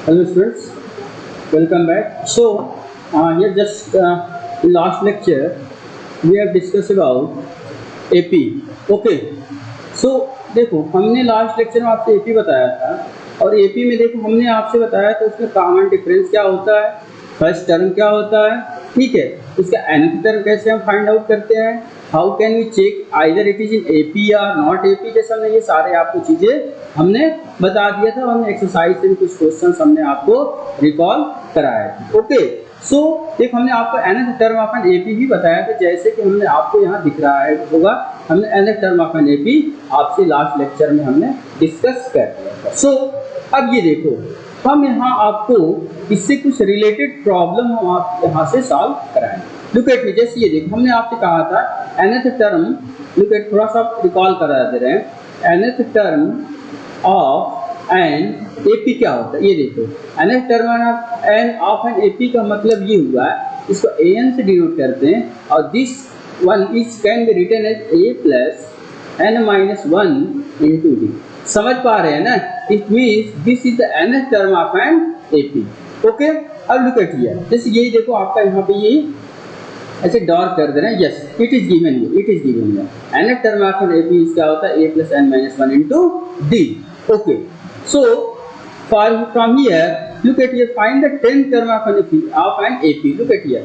Hello students, welcome back. Here just in last lecture we have discussed about AP. Okay. So देखो हमने last lecture में आपसे AP बताया था और AP में देखो हमने आपसे बताया था उसमें कॉमन डिफरेंस क्या होता है, फर्स्ट टर्म क्या होता है, ठीक है, उसका nth टर्म कैसे हम फाइंड आउट करते हैं, how can we check either it is in AP और नॉट AP, जैसे हमने ये सारे आपको चीज़ें हमने बता दिया था। हमने एक्सरसाइज से कुछ क्वेश्चन हमने आपको रिकॉल कराया था। ओके, सो देखो हमने आपको nth term of an AP भी बताया था, जैसे कि हमने आपको यहाँ दिख रहा है होगा, हमने nth term of an AP आपसे लास्ट लेक्चर में हमने डिस्कस कर दिया था। सो अब ये देखो हम यहाँ आपको इससे कुछ रिलेटेड प्रॉब्लम हम आप यहाँ से सॉल्व कराएंगे। लुक एट मी, जैसे ये देखो हमने आपसे कहा था nth टर्म, लुक एट थोड़ा सा रिकॉल करा दे रहे हैं, nth term of an AP क्या होता है। ये देखो nth term of an AP का मतलब ये हुआ है, इसको an से डिनोट करते हैं और this one is can be written as a plus n minus 1 into d। समझ पा रहे हैं ना, it means this is the nth term of an AP। Okay, अब लुक एट हियर, जैसे यही देखो आपका यहाँ पे ये ऐसे डार्क कर दे रहे हैं, yes it is given here, it is given here nth term of an AP क्या होता है a plus n minus 1 into d। Okay, so from here look at here, find the 10th term of an AP. Look at here,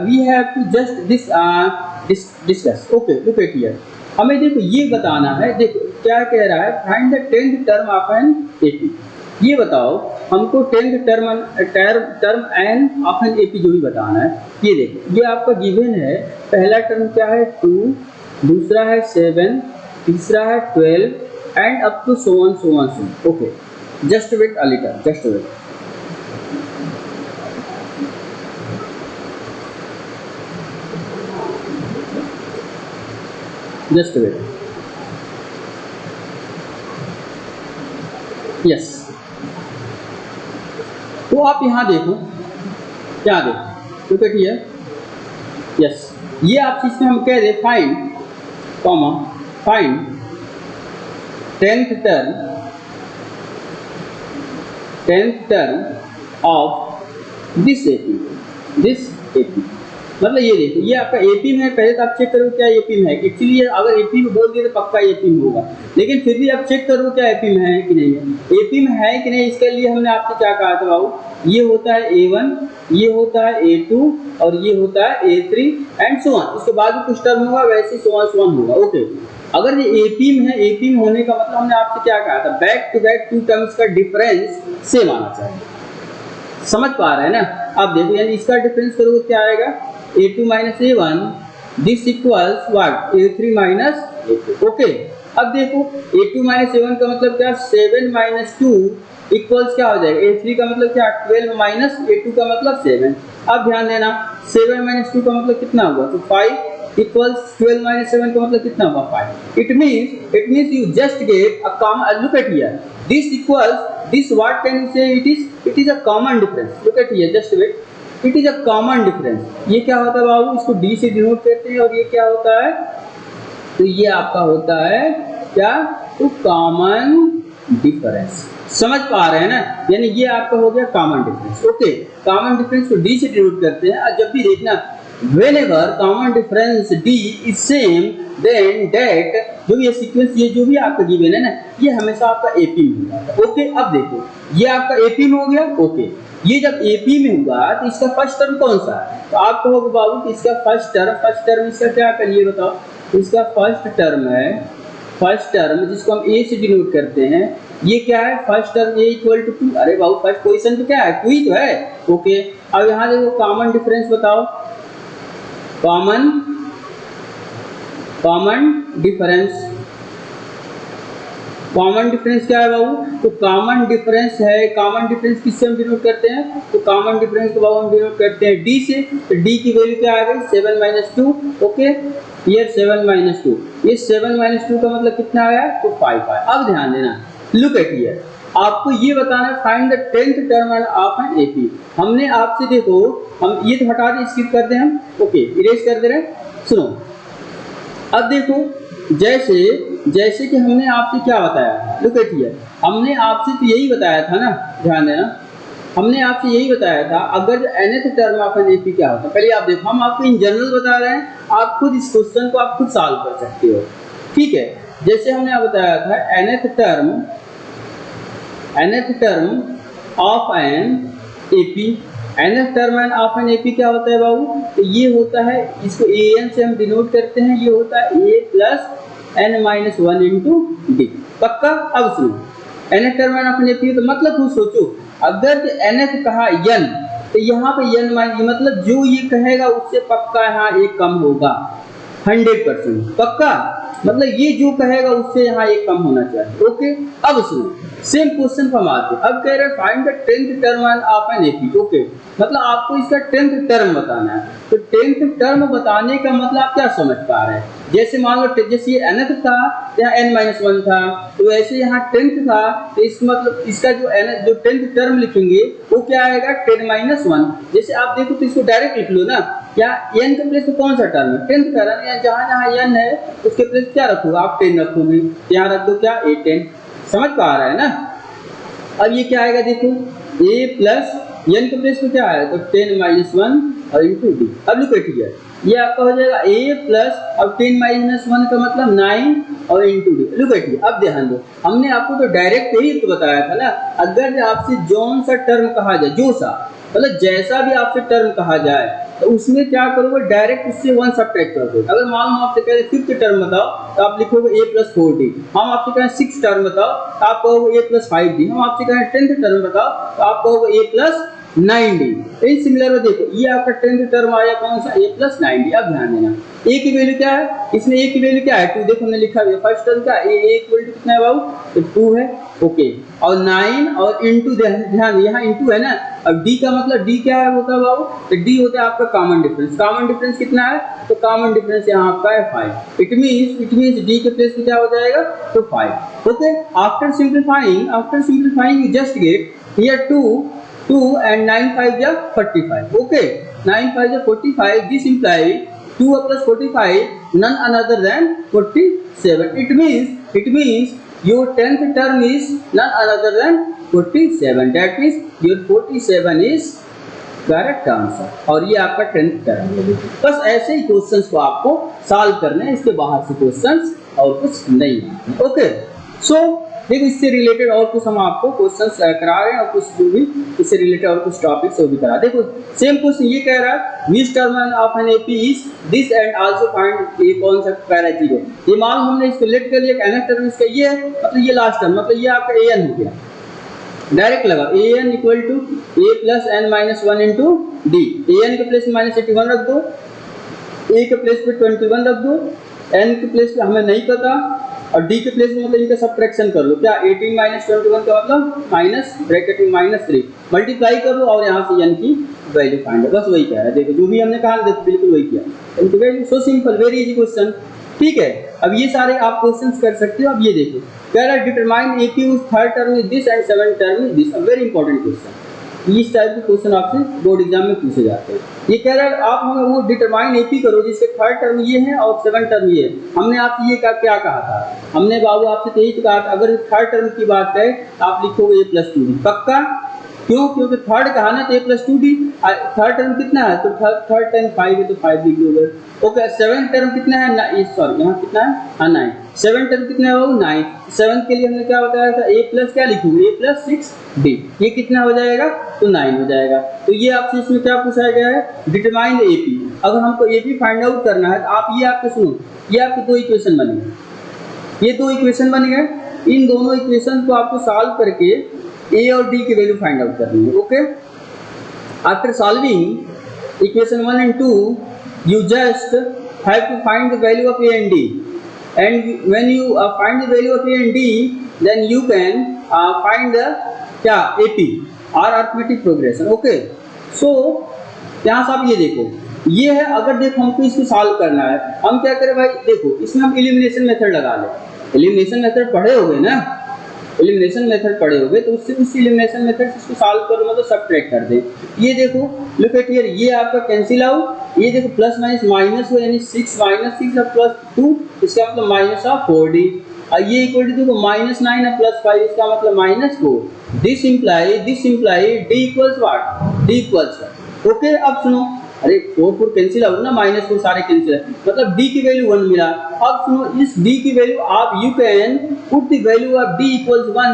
we have to just discuss. Okay, look at here, हमें देखो ये बताना है, देखो क्या कह रहा है, find the 10th term of an AP। ये बताओ हमको 10th term n of an AP जो भी बताना है। ये देखो ये आपका गिवन है, पहला टर्म क्या है 2, दूसरा है 7, तीसरा है 12 and up to so on. Okay, just wait a little, just wait. Just wait. Yes. तो आप यहाँ देखो, क्या देखो, look at here. Yes, ये आप इसमें हम कह दे find 10th term of this AP। मतलब ये देखो ये आपका AP में है, पहले तो आप चेक करो क्या AP में है। एक्चुअली अगर AP में बोल दिया तो पक्का AP में होगा, लेकिन फिर भी आप चेक करो क्या AP में है कि नहीं है। AP में है कि नहीं, इसके लिए हमने आपसे क्या कहा था बाबू, ये होता है A1, ये होता है A2 और ये होता है A3 एंड सो ऑन। इसके बाद भी कुछ टर्म होगा, वैसे सो ऑन होगा। ओके, अगर ये AP में है, AP में होने का मतलब हमने आपसे क्या कहा था, back to back to terms का डिफरेंस सेम आना चाहिए। समझ पा रहे हैं ना। अब देखो यानी इसका डिफरेंस करोगे क्या आएगा, A2 minus A1 this equals what, A3 minus A2। Okay, अब देखो A2 माइनस A1 का मतलब क्या, 7 माइनस 2 इक्वल्स क्या हो जाएगा, A3 का मतलब क्या, 12 माइनस A2 का मतलब 7। अब ध्यान देना 7 माइनस 2 का मतलब कितना होगा, तो 5 इक्वल्स 12 माइनस 7 का मतलब कितना होगा, 5। It means you just get a common, look at here, this equals this, what can you say, it is a common difference. Look at here, just wait, it is a common difference. ये क्या होता है बाबू, इसको D से denote करते हैं और ये क्या होता है, तो ये आपका होता है क्या, तो कॉमन डिफरेंस। समझ पा रहे हैं ना, यानी ये आपका हो गया common difference. Okay, common difference को D से डिनोट करते हैं। और जब भी देखना whenever common difference D is same then that, जो ये सीक्वेंस ये जो भी आपका गिवन है ना, ये हमेशा आपका AP में होगा। ओके, अब देखो ये आपका AP में हो गया। ओके, ये जब AP में हुआ तो इसका फर्स्ट टर्म कौन सा है, तो आप कहोगे बाबू कि इसका फर्स्ट टर्म इसका क्या करिए बताओ, इसका फर्स्ट टर्म है, फर्स्ट टर्म जिसको हम A से डिनोट करते हैं, ये क्या है, first term A equal to 2। अरे बाबू फर्स्ट पोजीशन तो क्या है, 2 ही तो है। ओके, अब यहाँ देखो कॉमन डिफरेंस बताओ, कॉमन डिफरेंस क्या है बाबू, तो कॉमन डिफरेंस है, कॉमन डिफरेंस किससे हम डिनोट करते हैं, तो कॉमन डिफरेंस को बाबू हम डिनोट करते हैं D से। तो D की वैल्यू क्या आ गई, 7 माइनस 2। ओके, ये 7 माइनस 2, ये 7 माइनस 2 का मतलब कितना आया, तो 5 आया। अब ध्यान देना, लुक एट हियर, आपको ये बताना है find the 10th term of an AP। हमने आपसे देखो, हम ये तो हटा दें, स्किप कर दें हम। ओके, इरेज कर दे रहे हैं। सुनो, अब देखो जैसे कि हमने आपसे क्या बताया, लुक एट हियर, हमने आपसे तो यही बताया था ना, ध्यान देना, हमने आपसे यही बताया था अगर जो nth term of an AP क्या होता है। पहले आप देखो, हम आपको इन जनरल बता रहे हैं, आप खुद इस क्वेश्चन को आप खुद सॉल्व कर सकते हो, ठीक है। जैसे हमने आप बताया था nth term of an AP, nth term of an AP क्या होता है बाबू? तो ये होता है, इसको an से हम डिनोट करते हैं, ये होता है a plus n minus 1 into D. पक्का? अब सुनो, nth term of an AP तो मतलब तुम सोचो, अगर nth कहा n, तो यहाँ पे n माइनस, मतलब जो ये कहेगा उससे पक्का यहाँ एक कम होगा, 100% पक्का। मतलब ये जो कहेगा उससे यहाँ एक कम होना चाहिए, ओके। अब सुनो, सेम क्वेश्चन पर हम आते हैं। अब कह रहे हैं find the 10th term of an AP, okay. मतलब आपको इसका 10th टर्म बताना है। तो 10th टर्म बताने का मतलब आप क्या समझ पा रहे हैं? जैसे मान लो, जैसे ये nth था, यहाँ n-1 था, तो वैसे यहाँ 10th था, तो इस मतलब इसका जो 10th टर्म लिखेंगे वो क्या आएगा? 10-1। जैसे आप देखो तो इसको डायरेक्ट लिख लो ना, क्या n के प्लेस पे कौन सा टर्म है? 10th टर्म है। जहाँ जहाँ n है उसके प्लेस क्या रखोगे आप? 10 रखोगे, यहाँ रख दो क्या? a10। समझ पा रहा है ना? अब ये क्या आएगा देखो, a प्लस n के प्लेस पे क्या आएगा? तो 10-1 और इंटू डी। अब लुक एट हियर, ये आपका हो जाएगा a प्लस, अब 10-1 का मतलब 9 और into D. Look at here, अब ध्यान दो, हमने आपको तो डायरेक्ट यही तो बताया था ना, अगर आपसे जौन सा टर्म कहा जाए, जो सा मतलब जैसा भी आपसे टर्म कहा जाए, तो उसमें क्या करोगे? डायरेक्ट उससे 1 सब्ट्रैक्ट कर दो। अगर मान लो आपसे कह रहे 5th टर्म बताओ, तो आप लिखोगे a प्लस 4d। हम आपसे कहें 6th टर्म बताओ, तो आप कहोगे a प्लस 5d। हम आपसे कहें 10th टर्म बताओ, तो आप कहोगे a plus 9d। In similar में देखो, ये आपका 10th टर्म आया कौन सा? a plus 9d। अब ध्यान देना, a की वैल्यू क्या है? इसमें a की वैल्यू क्या है? 2। देखो हमने लिखा है फर्स्ट टर्म का a इक्वल टू कितना है बाबू? तो 2 है, ओके। और 9 और इंटू, ध्यान यहाँ इंटू है ना। अब d का मतलब d क्या है होता है बाबू? तो d होता है आपका कॉमन डिफरेंस। कॉमन डिफरेंस कितना है? तो कॉमन डिफरेंस यहाँ आपका है 5। इट मींस d के प्लेस पे क्या हो जाएगा? तो 5, okay. After simplifying you just get here 2 and 9 5 जा 45, okay। 9 5 जा 45, this implies 2 plus 45 none other than 47। it means your 10th term is none other than 47। that means your 47 is correct answer, और ये आपका 10th टर्म है। बस ऐसे ही questions को आपको सॉल्व करना है, इसके बाहर से क्वेश्चंस और कुछ नहीं है, ओके। सो देखो, इससे रिलेटेड और कुछ हम आपको क्वेश्चंस करा रहे हैं, और कुछ जो भी इससे रिलेटेड और कुछ टॉपिक्स वो भी करा। देखो सेम क्वेश्चन ये कह रहा है which term of an AP is this and also find ये कौन सा पैरा 0। ये मान लो हमने इसको लेट कर लिया, nth टर्म इसका ये है, मतलब ये लास्ट टर्म, मतलब ये आपका an हो गया। डायरेक्ट लगा an equal to a plus n-1 into d. an के प्लेस में -81 रख दो, a के प्लेस पे 21 रख दो, n के प्लेस पे हमें नहीं पता, और d के प्लेस में मतलब इनका सब्ट्रैक्शन कर लो। क्या 18 माइनस 21 का मतलब माइनस ब्रैकेट में -3 मल्टीप्लाई कर लो, और यहाँ से n की वैल्यू फाइंड। बस वही कह रहा है, देखो जो भी हमने कहा देखो बिल्कुल वही किया। इनकी value so simple, very easy question, ठीक है। अब ये सारे आप क्वेश्चंस कर सकते हो। अब ये देखो, कह रहा है डिटरमाइन एपी उस third term is this and seven term is this. A very important question, इस टाइप के क्वेश्चन आपसे बोर्ड एग्जाम में पूछे जाते हैं। ये कह रहा है आप हमें वो डिटरमाइन एपी करो जिसके थर्ड टर्म ये है और सेवन टर्म ये है। हमने आपसे ये क्या कहा था? हमने बाबू आपसे तो यही कहा था, अगर थर्ड टर्म की बात है तो आप लिखोगे a प्लस 2d, पक्का। क्यों? क्योंकि थर्ड कहा ना, तो a plus 2d। Third term कितना है? तो थर्ड टर्म 5 है, तो 5 लिख दोगे, ओके। सेवन टर्म कितना है? सॉरी यहाँ कितना है? हाँ 9। सेवन टर्म कितना है? वो 9। सेवन के लिए हमने क्या बताया था? a प्लस क्या लिखोगे? a plus 6d। ये कितना हो जाएगा? तो 9 हो जाएगा। तो ये आपसे इसमें क्या पूछा गया है? Determine AP. अगर हमको एपी फाइंड आउट करना है तो आप ये आपके सुनो, ये आपके दो इक्वेशन बने, ये दो इक्वेशन बन गए। इन दोनों इक्वेशन को आपको सॉल्व करके a और d की वैल्यू फाइंड आउट करनी है, okay. After solving equation 1 and 2 you just have to find the value of a and d, and when you find the value of a and d then you can find the क्या AP or arithmetic progression, okay। so यहाँ से आप ये देखो, ये है, अगर देखो हमको इसको सॉल्व करना है, हम क्या करें भाई? देखो इसमें हम एलिमिनेशन मेथड लगा लें। एलिमिनेशन मेथड पढ़े होगे ना, एलिमिनेशन मेथड पढ़े होगे, तो उससे उस एलिमिनेशन मेथड से इसको सॉल्व करो, मतलब सब्ट्रैक्ट कर दे। ये देखो लुक एट हियर, ये आपका कैंसिल आउट, ये देखो प्लस माइनस माइनस हो, यानी 6 - 6 प्लस 2, इसका मतलब -4d। और ये इक्वल टू देखो -9 और +5 इसका मतलब -4। This imply D equals what, D equals. Okay अब सुनो, अरे 4 कैंसिल आउट ना, -4 सारे कैंसिल है, मतलब d की वैल्यू 1 मिला। अब सुनो इस d की वैल्यू आप you can put the value of d equals 1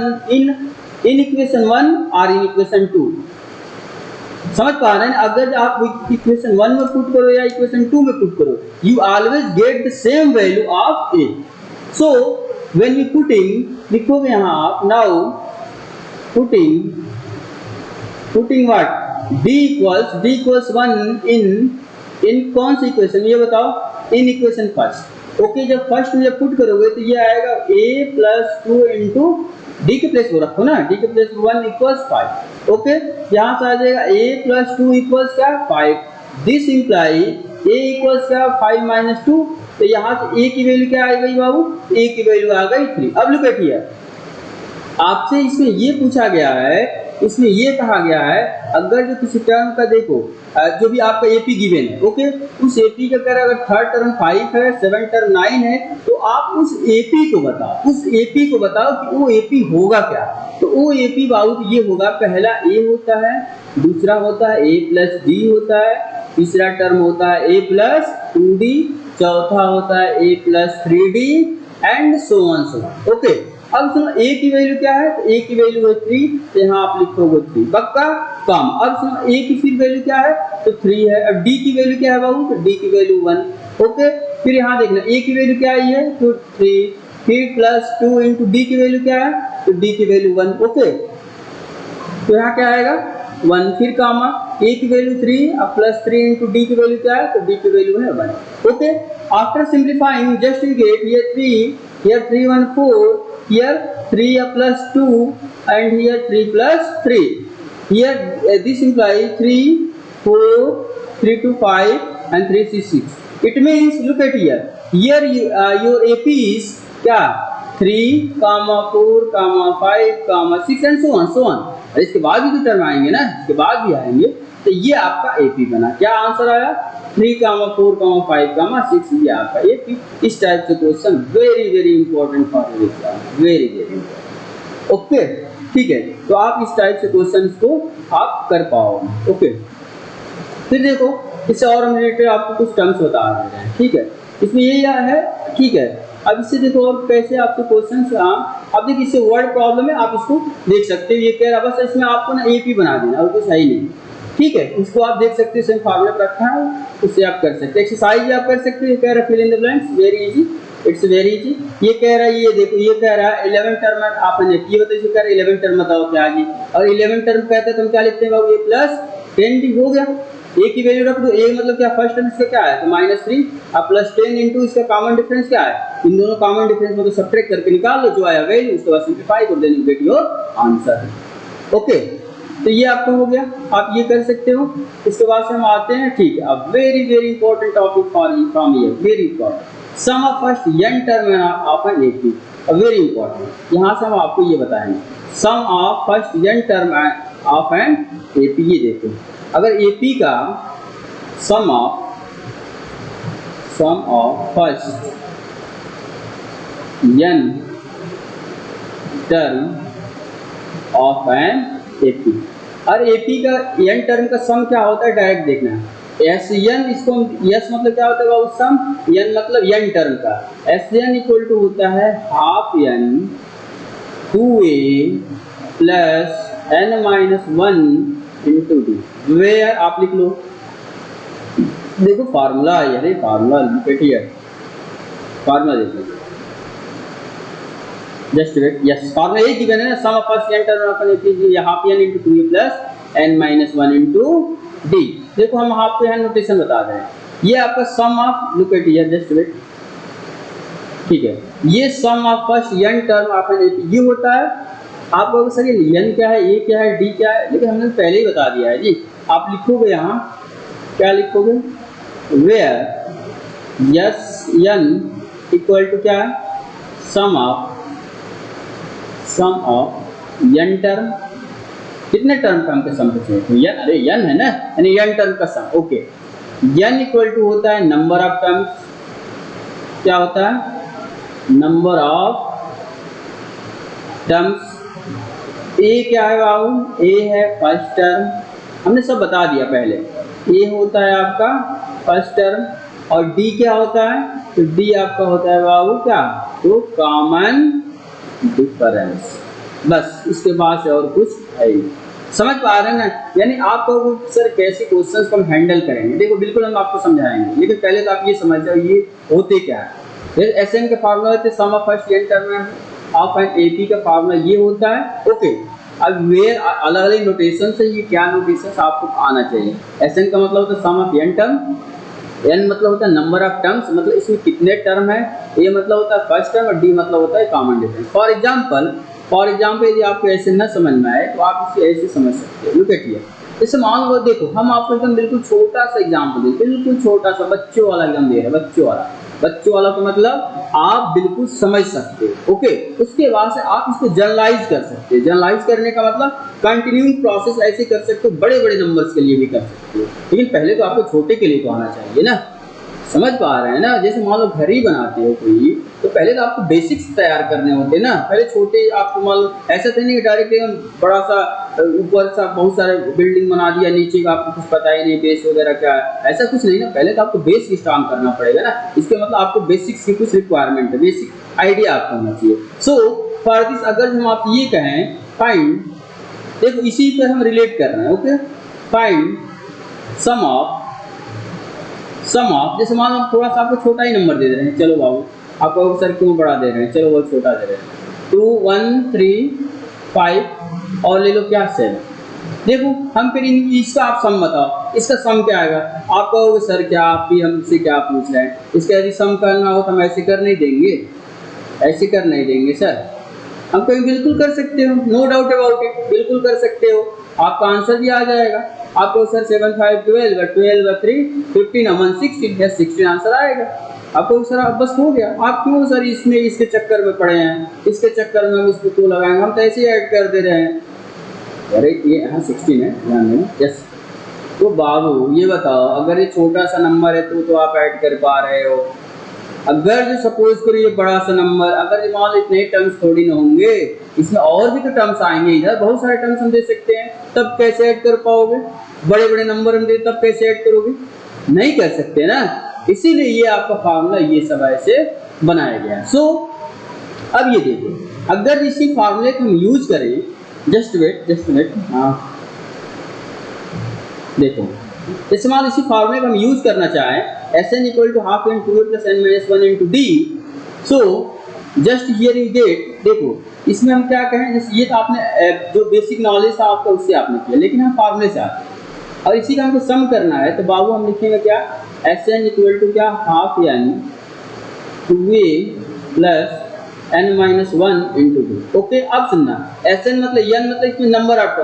in equation 1 और इन इक्वेशन 2। समझ पा रहे हैं? अगर आप इक्वेशन 1 में पुट करो या इक्वेशन 2 में पुट करो, you always get the same value of a। So when we putting, लिखोगे यहाँ आप now putting what, d equals 1 in कौन सी इक्वेशन, ये बताओ, इन इक्वेशन फर्स्ट। ओके जब फर्स्ट में जब पुट करोगे तो ये आएगा a + 2 इंटू डी के प्लेस वो रखो ना, डी के प्लेस 1 इक्वल्स 5। ओके यहाँ से आ जाएगा a + 2 इक्वल्स क्या, 5। दिस इम्प्लाई a इक्वल्स क्या, 5 - 2। तो यहाँ से a की वैल्यू क्या आ गई बाबू, a की वैल्यू आ गई 3। अब लुक एट हियर, आपसे इसमें ये पूछा गया है, इसमें ये कहा गया है अगर जो किसी टर्म का देखो जो भी आपका एपी गिवन है, ओके उस एपी का अगर थर्ड टर्म 5 है, 7 टर्म 9 है, तो आप उस एपी को बताओ कि वो एपी होगा क्या। तो वो एपी बाबू ये होगा, पहला ए होता है, दूसरा होता है a + d होता है, तीसरा टर्म होता है a + 2d, चौथा होता है a + 3d and so on. Okay अब सुनो a की वैल्यू क्या है, तो a की वैल्यू है 3, तो यहाँ आप लिखोगे 3 पक्का कम। अब सुनो a की फिर वैल्यू क्या है, तो 3 है। अब d की वैल्यू क्या है बाबू, तो d की वैल्यू 1। ओके फिर यहाँ देखना a की वैल्यू क्या आई है, तो 3, फिर +2 इंटू d की वैल्यू क्या है, तो d की वैल्यू 1। ओके तो यहाँ क्या आएगा 1, फिर कामा a की वैल्यू 3 और +3 इंटू d की वैल्यू क्या है, तो d की वैल्यू है 1। Okay after simplifying just you get here 3, here 3 1 4, here 3 + 2 and here 3 + 3, here this implies 3 4 3 to 5 and 3 6 6। it means look at here your AP is क्या 3, 4, 5, 6 and so on। इसके बाद भी तो टर्म आएंगे ना, इसके बाद भी आएंगे, तो ये आपका एपी बना। क्या आंसर आया, 3, 4, 5, 6, ये आपका एपी। इस टाइप से question very important for exam, very important. Okay ठीक है, तो आप इस टाइप से क्वेश्चन को आप कर पाओगे। ओके फिर देखो इससे और हम रिलेटेड आपको कुछ टर्म्स बता रहे हैं, ठीक है, इसमें ये है, ठीक है। अब इससे देखो और कैसे आपके क्वेश्चन, अब देखिए इससे वर्ड प्रॉब्लम है, आप इसको देख सकते हो। ये कह रहा बस इसमें आपको ना एपी बना देना और कुछ है ही नहीं, ठीक है। इसको आप देख सकते हो, सेम फार्मूला रखा है, उससे आप कर सकते हैं। एक्सरसाइज भी आप कर सकते हो। ये कह रहा है fill in the blanks, very easy, it's very easy. ये कह रहा है, ये देखो ये कह रहा है 11 टर्म आपने ये बताइए, कह रहा है 11 टर्म बताओ क्या आ गई, और 11 टर्म कहते हैं तो हम क्या लिखते हैं बाबू, ये +10 भी हो गया। a की वैल्यू रख दो, a मतलब क्या फर्स्ट टर्म इसका क्या है, तो -3 और +10 इंटू इसका कॉमन डिफरेंस क्या है, इन दोनों कॉमन डिफरेंस में तो सब्ट्रैक्ट करके निकाल लो जो आया वैल्यू, उसके बाद सिंपलीफाई कर देना, गेट योर आंसर। ओके तो ये आपको हो गया, आप ये कर सकते हो। इसके बाद से हम आते हैं, ठीक है, अब very important topic for you from here, very important, sum of first n term of an AP, very important. यहाँ से हम आपको ये बताएंगे sum of first n term of an AP. ये देखो अगर एपी का sum of first n term of an AP, और एपी का n टर्म का सम क्या होता है डायरेक्ट देखना है। एस एन, इसको एस मतलब क्या होता है बाबू सम, n मतलब n टर्म का, एस एन इक्वल टू होता है half n 2a plus n-1 into d, where आप लिख लो, देखो फार्मूला है, अरे फार्मूला लिखिए, फार्मूला देख लो, जस्ट वेट, यस फार्मूला एक गिवन है ना, sum of first n term of an AP half n into 2a plus n-1 into d. देखो हम आपको यहाँ नोटेशन बता रहे हैं, ये आपका sum of, look at here, just wait, ठीक है, ये sum of first n term of an AP ये होता है। आप लोग सर ये n क्या है, a क्या है, d क्या है, लेकिन हमने पहले ही बता दिया है जी। आप लिखोगे यहाँ क्या लिखोगे, where yes n equal to क्या है, सम ऑफ n टर्म, कितने टर्म का हमको सम पूछे, तो n, अरे n है ना, यानी n टर्म का सम। ओके n इक्वल टू होता है नंबर ऑफ टर्म्स, क्या होता है, नंबर ऑफ टर्म्स। ए क्या है बाबू, ए है फर्स्ट टर्म, हमने सब बता दिया पहले। ए होता है आपका फर्स्ट टर्म, और डी क्या होता है, तो डी आपका होता है बाबू क्या, तो कॉमन डिफरेंस। बस इसके बाद से और कुछ है ही। समझ पा रहे हैं ना? यानी आप कहोगे सर कैसे क्वेश्चंस को हम हैंडल करेंगे, देखो बिल्कुल हम आपको समझाएंगे, लेकिन पहले तो आप ये समझ जाओ ये होते क्या है। एस एन के फार्मूला होते sum of first n term of an AP का फार्मूला ये होता है। ओके, अब वेयर अलग अलग नोटेशन से ये क्या नोटेशन आपको आना चाहिए। एस एन का मतलब होता है sum of N term, N मतलब होता है नंबर ऑफ टर्म्स, मतलब इसमें कितने टर्म है, ए मतलब होता है फर्स्ट टर्म, और डी मतलब होता है कॉमन डिफरेंस। फॉर एग्जाम्पल यदि आपको ऐसे न समझ में आए तो आप इसे ऐसे समझ सकते हो। लुक एट हियर, जैसे मान लो देखो हम आपको एकदम बिल्कुल छोटा सा एग्जाम्पल दे, बिल्कुल छोटा सा बच्चों वाला एकदम दे रहे हैं, बच्चों वाला तो मतलब आप बिल्कुल समझ सकते हो। ओके, उसके बाद से आप इसको जनरलाइज कर सकते हो। जनरलाइज करने का मतलब कंटिन्यू प्रोसेस ऐसे कर सकते हो, बड़े बड़े नंबर्स के लिए भी कर सकते हो, लेकिन पहले तो आपको छोटे के लिए तो आना चाहिए ना। समझ पा रहे हैं ना? जैसे मान लो घर ही बनाते हो कोई, तो पहले तो आपको बेसिक्स तैयार करने होते हैं ना। पहले छोटे आपको मान लो ऐसा तो नहीं कि डायरेक्ट एकदम बड़ा सा ऊपर सा बहुत सारे बिल्डिंग बना दिया, नीचे का आपको कुछ पता ही नहीं बेस वगैरह क्या है, ऐसा कुछ नहीं ना। पहले तो आपको बेस की स्टार्ट करना पड़ेगा ना। इसके मतलब आपको बेसिक्स की कुछ रिक्वायरमेंट है, बेसिक आइडिया आपको होना चाहिए। सो फॉर दिस अगर हम आप ये कहें फाइंड, देखो इसी पर हम रिलेट कर रहे हैं। ओके, फाइंड सम ऑफ जैसे मान लो थोड़ा सा आपको छोटा ही नंबर दे रहे हैं, चलो बाबू आपको सर क्यों बड़ा दे रहे हैं, चलो वो छोटा दे रहे हैं, 2 1 3 5 और ले लो क्या 7। देखो हम फिर इसका आप सम बताओ, इसका सम क्या आएगा। आप कहोगे सर क्या आप भी हमसे क्या पूछ रहे हैं, इसका यदि सम करना हो तो हम ऐसे कर नहीं देंगे, ऐसे कर नहीं देंगे सर। हम कहीं बिल्कुल कर सकते हो, नो डाउट अबाउट इट, बिल्कुल कर सकते हो, आपका आंसर भी आ जाएगा। आपको सर 7 5 12 12 3 15 1 16 16 आंसर आएगा आपको सर। अब बस हो गया। आप क्यों सर इसमें इसके चक्कर में पड़े हैं, इसके चक्कर में हम इसको क्यों लगाएंगे, हम तो ऐसे ही ऐड कर दे रहे हैं। अरे ये हाँ 16 है, ध्यान देना। यस, तो बाबू ये बताओ अगर ये छोटा सा नंबर है तो आप ऐड कर पा रहे हो। अगर जो सपोज करो ये बड़ा सा नंबर, अगर ये मान लो इतने टर्म्स थोड़ी ना होंगे, इसमें और भी तो टर्म्स आएंगे, इधर बहुत सारे टर्म्स हम दे सकते हैं, तब कैसे ऐड कर पाओगे। बड़े बड़े नंबर हम दे तब कैसे ऐड करोगे, नहीं कर सकते ना। इसीलिए ये आपका फार्मूला ये सब ऐसे बनाया गया। सो अब ये देखो अगर इसी फार्मूले को हम यूज करें, जस्ट वेट हाँ देखो जैसे मान इसी फार्मूले को हम यूज करना चाहें, Sn equal to half into 2a plus n minus 1 into d, so just here you get, देखो इसमें हम क्या कहें, जैसे ये तो आपने जो बेसिक नॉलेज था आपका उससे आपने किया, लेकिन हम फार्मूले से आते हैं और इसी का हमको सम करना है। तो बाबू हम लिखेंगे क्या, Sn इक्वल टू क्या half n 2a plus n minus 1 into 2। Okay, अब सुनना, Sn मतलब n मतलब इसमें नंबर ऑफ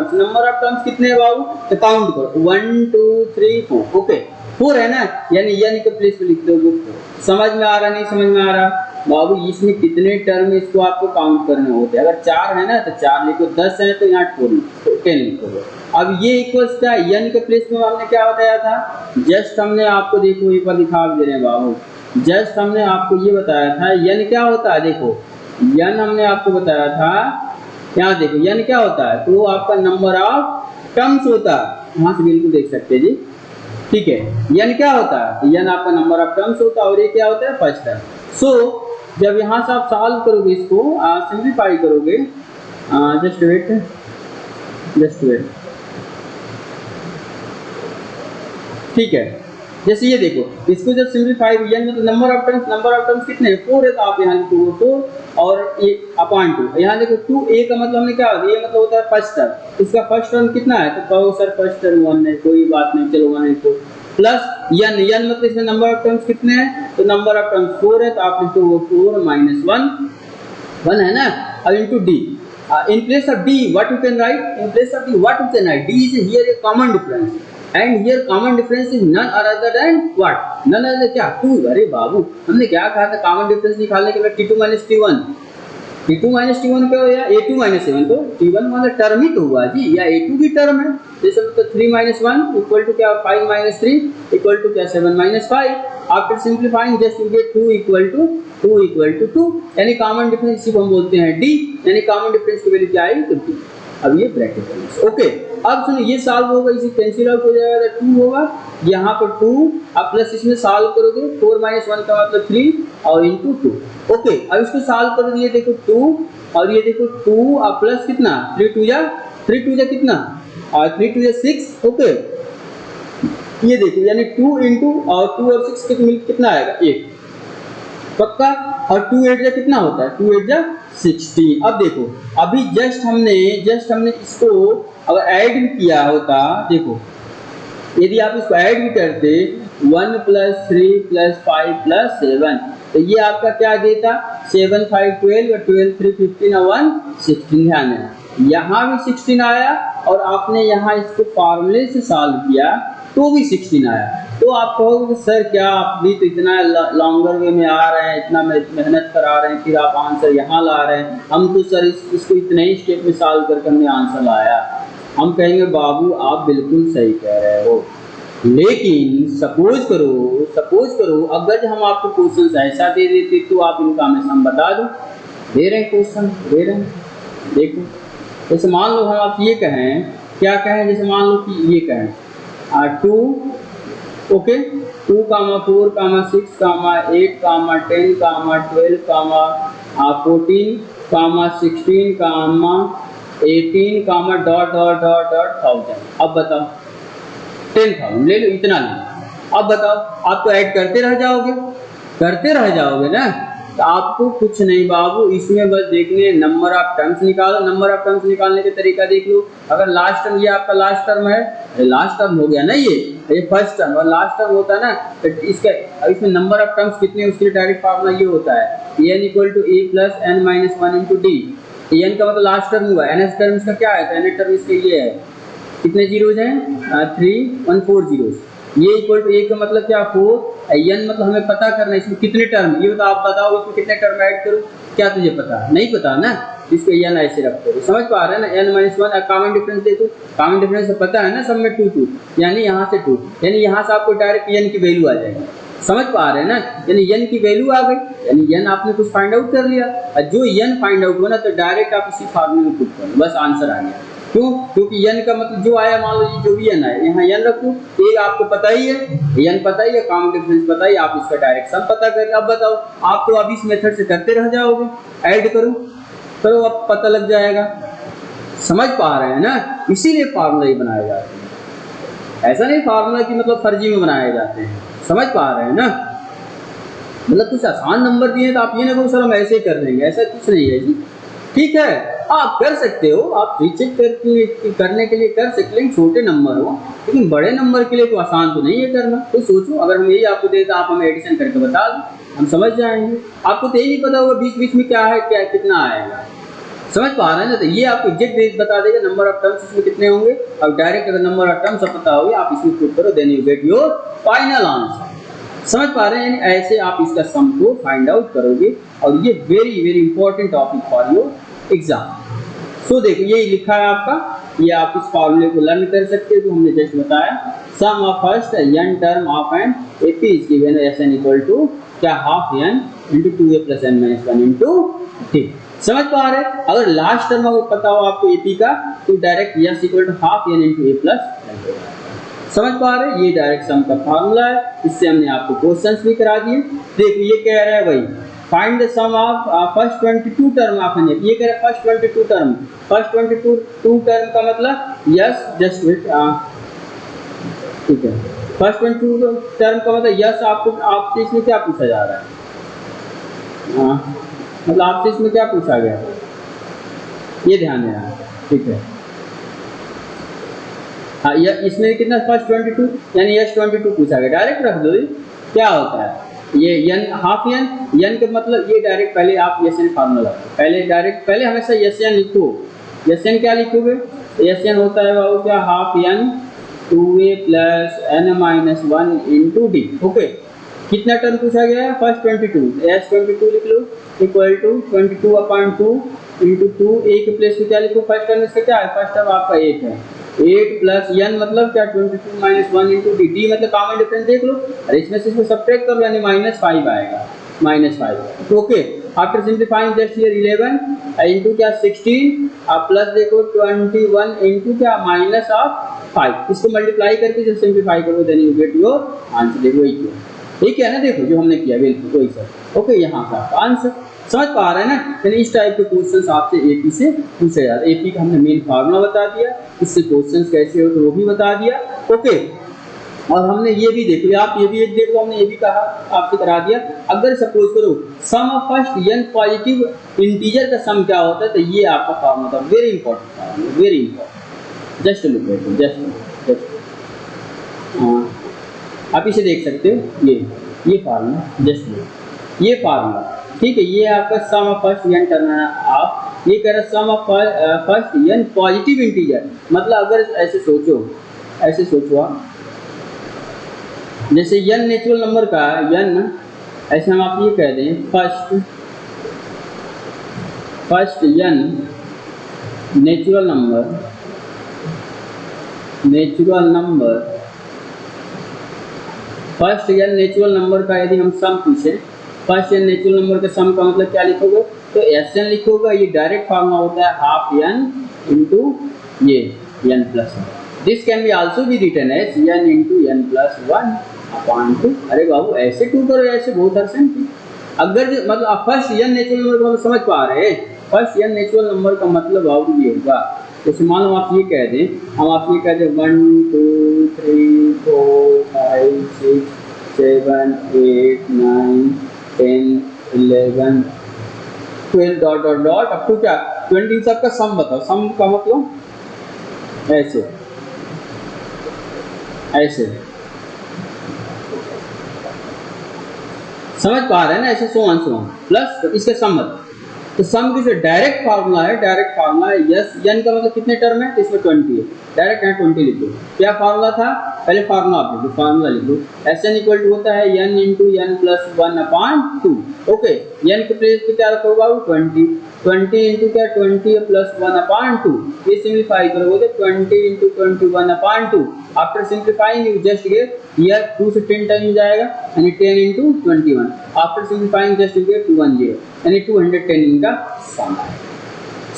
टर्म्स कितने हैं बाबू, तो काउंट करो 1 2 3 4। ओके 4 है ना, यानी n के प्लेस पे लिख दोगे 4। समझ में आ रहा नहीं समझ में आ रहा बाबू, इसमें कितने टर्म इसको आपको काउंट करने होते हैं। अगर 4 है ना तो 4 लिखो, 10 है तो यहाँ 4 लिखो, 10 लिखोगे। अब ये इक्वल्स क्या है, n के प्लेस में हमने क्या बताया था, जस्ट हमने आपको देखो एक बार दिखा दे रहे हैं बाबू, जस्ट हमने आपको ये बताया था n क्या होता है। देखो n हमने आपको बताया था, यहाँ देखो n क्या होता है, तो आपका नंबर ऑफ टर्म्स होता है, वहाँ से बिल्कुल देख सकते हैं जी, ठीक है। n क्या होता है, n आपका नंबर ऑफ टर्म्स होता है और ये क्या होता है फर्स्ट टर्म। सो जब यहाँ से आप सॉल्व करोगे इसको, सिंप्लीफाई करोगे, जस्ट वेट ठीक है। जैसे ये देखो इसको जब सिंप्लीफाई, n मतलब नंबर ऑफ टर्म्स कितने हैं 4 है, तो आप यहाँ लिखोगे 4 और ये अपॉन 2। यहाँ देखो 2a का मतलब हमने क्या, ये मतलब होता है फर्स्ट टर्म, इसका फर्स्ट टर्म कितना है, तो कहो सर फर्स्ट टर्म 1 है, कोई बात नहीं चलो 1 है, तो प्लस n मतलब इसमें नंबर ऑफ टर्म्स कितने हैं, तो नंबर ऑफ टर्म्स 4 है, तो आप लिखोगे 4 माइनस 1 है ना। अब into d, in place of d what you can write, d is here a common difference and here common difference is none other than what, none other क्या 2। अरे बाबू हमने क्या कहा था, कॉमन डिफरेंस निकालने के लिए t2 - t1, T2 minus T1 क्या हो या A2 माइनस A1, तो T1 मतलब टर्म ही तो हुआ जी, या A2 भी टर्म है, जैसे मतलब 3 माइनस 1 इक्वल टू क्या 5 माइनस 3 इक्वल टू क्या 7 minus 5। After simplifying just you get 2 equal to 2, यानी कॉमन डिफरेंस इसी को हम बोलते हैं D, यानी कॉमन डिफरेंस की वैल्यू क्या आएगी तो D। अब ये ब्रैकेट है ओके। अब सुनो ये सॉल्व होगा, इसे कैंसिल आउट हो जाएगा, 2 होगा यहाँ पर 2, अब प्लस इसमें सॉल्व करोगे 4 माइनस 1 का मतलब 3 और इंटू 2 ओके। अब इसको सॉल्व करो, ये देखो 2 और ये देखो 2 और प्लस कितना 3 2 जा कितना और 3 2 जा 6 ओके। ये देखो यानी 2 इंटू और 2 और 6 कितना आएगा 8 पक्का, और 2 8 जा कितना होता है 2 8 जा 16। अब देखो अभी जस्ट हमने इसको अगर ऐड भी किया होता, देखो यदि आप इसको ऐड भी करते 1 प्लस 3 प्लस 5 प्लस 7 तो ये आपका क्या देता 7 5 12 और 12 3 15 और 1 16। ध्यान है यहाँ भी 16 आया और आपने यहाँ इसको फार्मूले से सॉल्व किया तो भी 16 आया। तो आप कहोगे सर क्या आप भी तो इतना लॉन्गर वे में आ रहे हैं, इतना मेहनत करा रहे हैं, फिर आप आंसर यहाँ ला रहे हैं, हम तो सर इसको इतने ही स्टेप में सॉल्व करके हमने आंसर लाया। हम कहेंगे बाबू आप बिल्कुल सही कह रहे हो, लेकिन सपोज करो अगर हम आपको क्वेश्चन ऐसा दे देते तो आप इनका हमें सम बता दो। दे रहे हैं क्वेश्चन, दे रहे हैं, देखो जैसे मान लो हम आप ये कहें, क्या कहें, जैसे मान लो कि ये कहें 2 ओके 2 कामा 4 कामा 6 कामा 8 कामा 10 कामा 12 कामा 14 कामा 16 कामा 18 कामा डॉट डॉट डॉट डॉट 1000। अब बताओ 10,000 ले लो, इतना ले लो। अब बताओ आप तो ऐड करते रह जाओगे ना, तो आपको कुछ नहीं बाबू, इसमें बस देखने नंबर ऑफ टर्म्स निकालो। नंबर ऑफ टर्म्स निकालने का तरीका देख लो। अगर लास्ट टर्म ये आपका लास्ट टर्म है, लास्ट टर्म हो गया ना, ये फर्स्ट टर्म और लास्ट टर्म होता है ना, तो इसमें नंबर ऑफ टर्म्स कितने उसके लिए डायरेक्ट फार्मूला ये होता है n equal to a plus n minus 1 into d. n का मतलब लास्ट टर्म हुआ, nth टर्म इसका क्या है, nth टर्म इसके ये है, कितने जीरोज हैं 3 1 4 जीरोज। ये इक्वल टू a का मतलब क्या 4, n मतलब हमें पता करना है इसमें कितने टर्म, ये बताओ आप बताओ इसमें कितने टर्म ऐड करूं, क्या तुझे पता नहीं पता ना, इसको n ऐसे रखते हो, समझ पा रहे हैं ना। n माइनस 1 कॉमन डिफरेंस देखो, कॉमन डिफरेंस पता है ना, सब में 2 2 यानी यहाँ से 2, यानी यहाँ से आपको डायरेक्ट n की वैल्यू आ जाएगी, समझ पा रहे हैं ना, यानी n की वैल्यू आ गई, यानी n आपने कुछ फाइंड आउट कर लिया, और जो n फाइंड आउट हुआ ना तो डायरेक्ट आप इसी फार्मूले में पुट करो, बस आंसर आ गया। क्यों, क्योंकि n का मतलब जो आया, मान लो जो भी n आया यहाँ n रखो, a आपको पता ही है, n पता ही है, कॉमन डिफरेंस पता ही, आप इसका डायरेक्ट सम पता करें। अब बताओ आप तो अभी इस मेथड से करते रह जाओगे, ऐड करो अब पता लग जाएगा, समझ पा रहे हैं ना, इसीलिए फार्मूला ही बनाए जाते हैं, ऐसा नहीं फार्मूला की मतलब फर्जी में बनाए जाते हैं, समझ पा रहे हैं ना। मतलब कुछ आसान नंबर दिए तो आप ये ना कहो सर हम ऐसे कर देंगे, ऐसा कुछ नहीं है जी, ठीक है आप कर सकते हो, आप रीचेक करने के लिए कर सकते हैं, छोटे नंबर हो, लेकिन बड़े नंबर के लिए तो आसान तो नहीं है करना। तो सोचो अगर हम यही आपको देते आप हमें एडिशन करके बता दो, हम समझ जाएंगे। आपको तो यही नहीं पता होगा बीच बीच में क्या है, क्या कितना आएगा, समझ पा रहे हैं ना। तो ये आपको एग्जैक्ट बता देगा नंबर ऑफ टर्म्स इसमें कितने होंगे, और डायरेक्ट अगर नंबर ऑफ टर्म्स पता होगी आप इसमें पुट करो, then you get your final answer, समझ पा रहे हैं। ऐसे आप इसका सम को फाइंड आउट करोगे, और ये very very important topic for your exam. So देखो ये लिखा है आपका, ये आप इस फॉर्मूले को लर्न कर सकते हो, जो हमने जस्ट बताया। Sum of first n term of an AP is given Sn equal to क्या half n into 2a plus n minus 1 into t, समझ पा रहे हैं। अगर लास्ट टर्म अगर पता हो आपको एपी का तो direct s equal to half n into a plus n, समझ पा रहे हैं। ये डायरेक्ट सम का फार्मूला है, इससे हमने आपको क्वेश्चंस भी करा दिए। देखो ये कह रहा है भाई find the sum of first 22 term of an, ये कह रहा है फर्स्ट 22 टर्म, फर्स्ट 22 टर्म का मतलब यस जस्ट वेट, ठीक है, फर्स्ट 22 टर्म का मतलब यस, आपसे इसमें क्या पूछा जा रहा है, मतलब आपसे इसमें क्या पूछा गया, ये ध्यान देना, ठीक है। हाँ इसमें कितना फर्स्ट 22 यानी यस 22 पूछा गया, डायरेक्ट रख दो। क्या होता है ये n हाफ n का मतलब ये डायरेक्ट पहले आप Sn फार्मूला पहले हमेशा Sn लिखो। Sn क्या लिखोगे, Sn होता है बाबू क्या half n 2a plus n minus 1 into D, okay. कितना टर्म पूछा गया है? फर्स्ट 22, एस 22 लिख लो इक्वल टू 22/2 इंटू 2, ए के प्लेस में क्या लिखो? फर्स्ट टर्म इसका क्या है? फर्स्ट टर्म आपका 8 है, 8 प्लस n मतलब क्या? 22 माइनस 1 इंटू डी, डी मतलब कॉमन डिफरेंस देख लो, अरे इसमें से इसको सब्ट्रैक्ट कर लो यानी -5 आएगा, -5। Okay, after simplifying just here 11 into क्या 16, आप प्लस देखो 21 इंटू क्या -5, इसको मल्टीप्लाई करके जब सिंप्लीफाई करो then you get your answer. देखो ठीक है ना, देखो जो हमने किया बिल्कुल वही सर। ओके, यहाँ का आपका आंसर समझ पा रहे हैं ना? यानी इस टाइप के क्वेश्चंस आपसे एपी से पूछे जाते हैं। एपी का हमने मेन फार्मूला बता दिया, इससे क्वेश्चंस कैसे हो तो वो भी बता दिया। ओके, और हमने ये भी देख लिया, आप ये भी एक देख लो, हमने ये भी कहा आपसे करा दिया। अगर सपोज करो sum of first n positive integer का सम क्या होता है, तो ये आपका फार्मूला था, very important, very important. Just look at it, just आप इसे देख सकते हो, ये फार्मूला, जस्ट ये फार्मूला, ठीक है। ये आपका sum of first n term है, आप ये कह रहे sum of first n positive integer, मतलब अगर ऐसे सोचो आप, जैसे n नेचुरल नंबर का n, ऐसे हम आप ये कह दें first n natural number first n natural number का यदि हम सम पूछे, फर्स्ट n नेचुरल नंबर का सम का मतलब क्या लिखोगे? तो Sn लिखोगे, ये डायरेक्ट फार्मूला होता है हाफ n इंटू ये n plus 1। This can be also be written as n into n plus 1/2। अरे बाबू ऐसे टू करो, ऐसे बहुत आसान थी। अगर मतलब आप फर्स्ट n नेचुरल नंबर को समझ पा रहे हैं, फर्स्ट n नेचुरल नंबर का मतलब बाबू ये होगा, जैसे मान लो आप ये कह दें, हम आप ये कह दें 1 2 3 4 5 6 7 8 9 10 11 12 dot dot dot up to क्या 20 तक का सम बताओ। सम का मतलब ऐसे समझ पा रहे हैं ना, ऐसे सो ऑन प्लस इसके सम मतलब, तो सम की जो डायरेक्ट फार्मूला है यस n का मतलब कितने टर्म है, तो इसमें 20 है, डायरेक्ट यहाँ 20 लिख दो। क्या फार्मूला था? पहले फार्मूला आप लिख लो, फार्मूला लिख लो, Sn इक्वल टू होता है n into n plus 1/2। Okay, n के प्लेस पे क्या रखोगे? 20 इंटू क्या 20 प्लस 1/2, ये सिंप्लीफाई करोगे तो 20 into 21/2। After simplifying you just get here 2 से 10 टाइम जाएगा यानी 10 into 21। After simplifying just get 210 यानी 210 इनका सम है।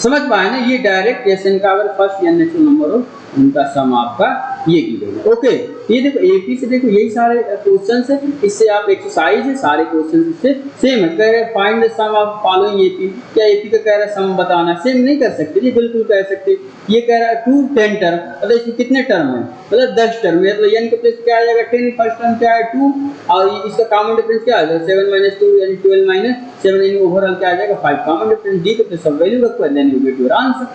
समझ पाए ना? ये डायरेक्ट Sn का अगर फर्स्ट n नेचुरल नंबर हो उनका सम आपका ये की गई। ओके, ये देखो एपी से देखो यही सारे क्वेश्चंस है, इससे आप एक्सरसाइज है, सारे क्वेश्चंस इससे सेम है। कह रहे find the sum of following AP, क्या एपी का कह रहा है सम बताना, सेम नहीं कर सकते जी, बिल्कुल कह सकते। ये कह रहा है 2 10 टर्म, मतलब इसमें कितने टर्म है? मतलब 10 टर्म है, मतलब n के प्लेस क्या आ जाएगा 10, फर्स्ट टर्म क्या है 2 और इसका कॉमन डिफरेंस क्या आ जाएगा 7 - 2 यानी 12 - 7 यानी ओवरऑल क्या आ जाएगा 5। कॉमन डिफरेंस डी के प्लेस सब वैल्यू रखो and then you get your answer.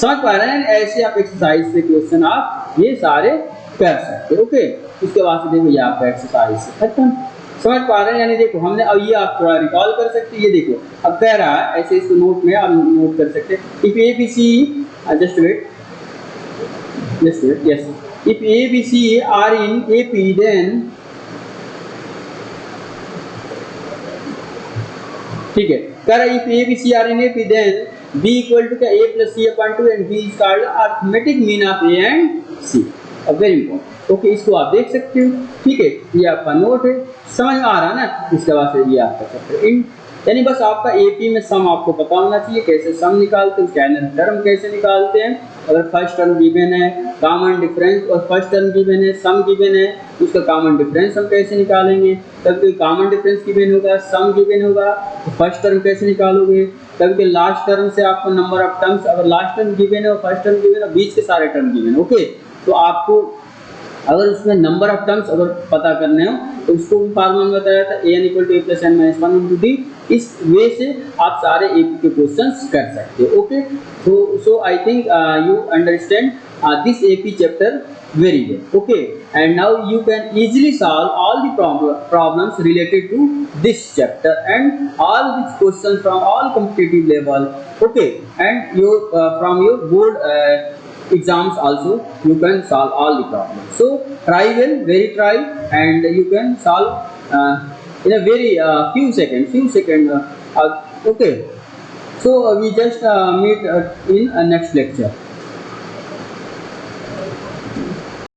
समझ पा रहे हैं? ऐसे आप एक्सरसाइज से क्वेश्चन आप ये सारे कर सकते हो। ओके, उसके बाद देखो ये आपका एक्सरसाइज खत्म। समझ पा रहे हैं? यानी देखो हमने अब ये आप थोड़ा रिकॉल कर सकते हैं। ये देखो अब कह रहा है ऐसे, इसको नोट में आप नोट कर सकते हैं। If A B C just wait yes, if A B C are in A P then, ठीक है, कह रहा है if A B C are in A P then b equal to क्या a plus c upon 2 and b is called arithmetic mean of a and c। अब very important, okay, इसको आप देख सकते हो, ठीक है, ये आपका नोट है, समझ में आ रहा है ना? इसके बाद से ये आपका चैप्टर इन, यानी बस आपका एपी में सम आपको पता होना चाहिए, कैसे सम निकालते हैं, स्कैनर टर्म कैसे निकालते हैं। अगर फर्स्ट टर्म गिवन है, कॉमन डिफरेंस, और फर्स्ट टर्म गिवन है, सम गिवन है, उसका कॉमन डिफरेंस हम कैसे निकालेंगे। तब कोई कॉमन डिफरेंस गिवन होगा, सम गिवन होगा, तो फर्स्ट टर्म कैसे निकालोगे। तब के लास्ट टर्म से आपको नंबर ऑफ टर्म्स, अगर लास्ट टर्म गिवन है और फर्स्ट टर्म गिवन है, बीच के सारे टर्म गिवन, ओके, तो आपको अगर उसमें नंबर ऑफ टर्म्स अगर पता करने हो तो उसको भी फार्मूला में बताया था an = a + n - 1 × d। इस वे से आप सारे एपी के क्वेश्चंस कर सकते हो। Okay, so I think you understand this AP chapter very well. Okay, and now you can easily solve all the problems related to this chapter and all these questions from all competitive level. Okay, and your from your board exams also you can solve all the problems. So try well, very try, and you can solve in a very few second. Okay. So we just meet in next lecture.